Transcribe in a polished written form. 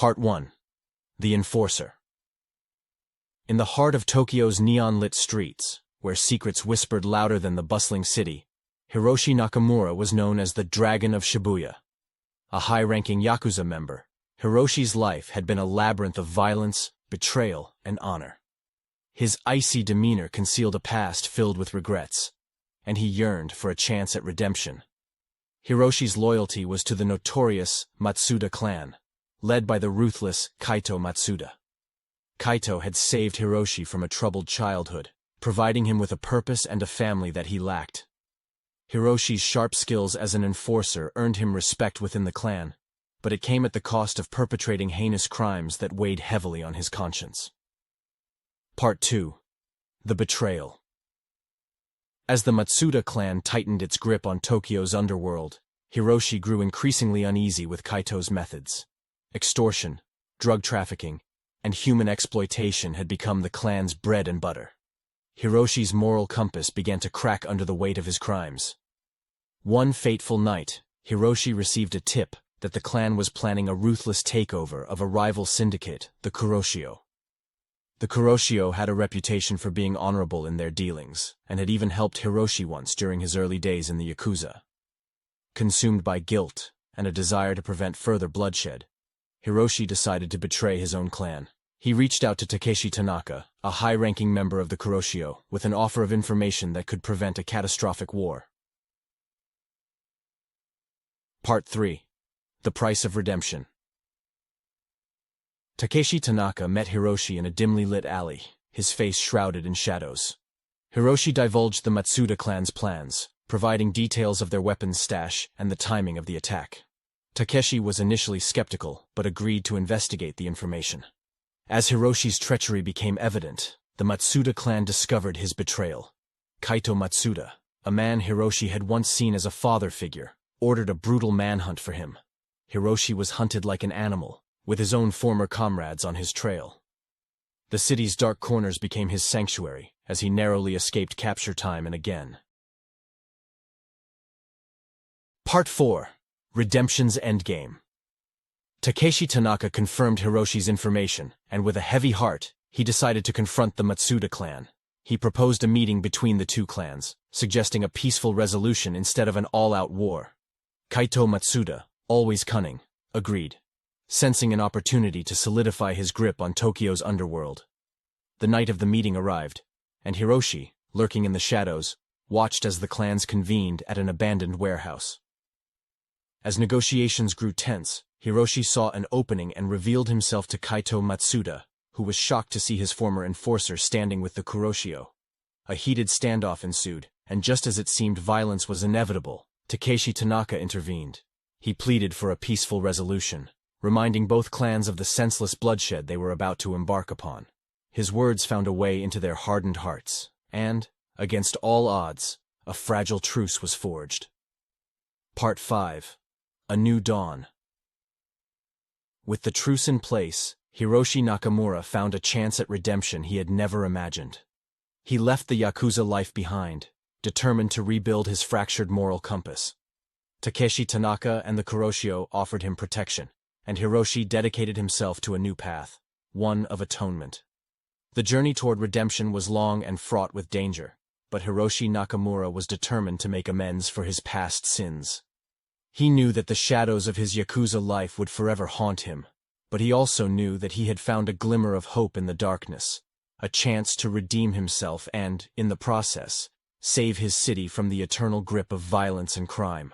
Part 1. The Enforcer. In the heart of Tokyo's neon-lit streets, where secrets whispered louder than the bustling city, Hiroshi Nakamura was known as the Dragon of Shibuya. A high-ranking Yakuza member, Hiroshi's life had been a labyrinth of violence, betrayal, and honor. His icy demeanor concealed a past filled with regrets, and he yearned for a chance at redemption. Hiroshi's loyalty was to the notorious Matsuda clan, led by the ruthless Kaito Matsuda. Kaito had saved Hiroshi from a troubled childhood, providing him with a purpose and a family that he lacked. Hiroshi's sharp skills as an enforcer earned him respect within the clan, but it came at the cost of perpetrating heinous crimes that weighed heavily on his conscience. Part 2. The Betrayal. As the Matsuda clan tightened its grip on Tokyo's underworld, Hiroshi grew increasingly uneasy with Kaito's methods. Extortion, drug trafficking, and human exploitation had become the clan's bread and butter. Hiroshi's moral compass began to crack under the weight of his crimes. One fateful night, Hiroshi received a tip that the clan was planning a ruthless takeover of a rival syndicate, the Kuroshio. The Kuroshio had a reputation for being honorable in their dealings, and had even helped Hiroshi once during his early days in the Yakuza. Consumed by guilt and a desire to prevent further bloodshed, Hiroshi decided to betray his own clan. He reached out to Takeshi Tanaka, a high-ranking member of the Kuroshio, with an offer of information that could prevent a catastrophic war. Part 3. The Price of Redemption. Takeshi Tanaka met Hiroshi in a dimly lit alley, his face shrouded in shadows. Hiroshi divulged the Matsuda clan's plans, providing details of their weapons stash and the timing of the attack. Takeshi was initially skeptical, but agreed to investigate the information. As Hiroshi's treachery became evident, the Matsuda clan discovered his betrayal. Kaito Matsuda, a man Hiroshi had once seen as a father figure, ordered a brutal manhunt for him. Hiroshi was hunted like an animal, with his own former comrades on his trail. The city's dark corners became his sanctuary, as he narrowly escaped capture time and again. Part 4. Redemption's Endgame. Takeshi Tanaka confirmed Hiroshi's information, and with a heavy heart, he decided to confront the Matsuda clan. He proposed a meeting between the two clans, suggesting a peaceful resolution instead of an all-out war. Kaito Matsuda, always cunning, agreed, sensing an opportunity to solidify his grip on Tokyo's underworld. The night of the meeting arrived, and Hiroshi, lurking in the shadows, watched as the clans convened at an abandoned warehouse. As negotiations grew tense, Hiroshi saw an opening and revealed himself to Kaito Matsuda, who was shocked to see his former enforcer standing with the Kuroshio. A heated standoff ensued, and just as it seemed violence was inevitable, Takeshi Tanaka intervened. He pleaded for a peaceful resolution, reminding both clans of the senseless bloodshed they were about to embark upon. His words found a way into their hardened hearts, and, against all odds, a fragile truce was forged. Part 5. A New Dawn. With the truce in place, Hiroshi Nakamura found a chance at redemption he had never imagined. He left the Yakuza life behind, determined to rebuild his fractured moral compass. Takeshi Tanaka and the Kuroshio offered him protection, and Hiroshi dedicated himself to a new path, one of atonement. The journey toward redemption was long and fraught with danger, but Hiroshi Nakamura was determined to make amends for his past sins. He knew that the shadows of his Yakuza life would forever haunt him, but he also knew that he had found a glimmer of hope in the darkness, a chance to redeem himself and, in the process, save his city from the eternal grip of violence and crime.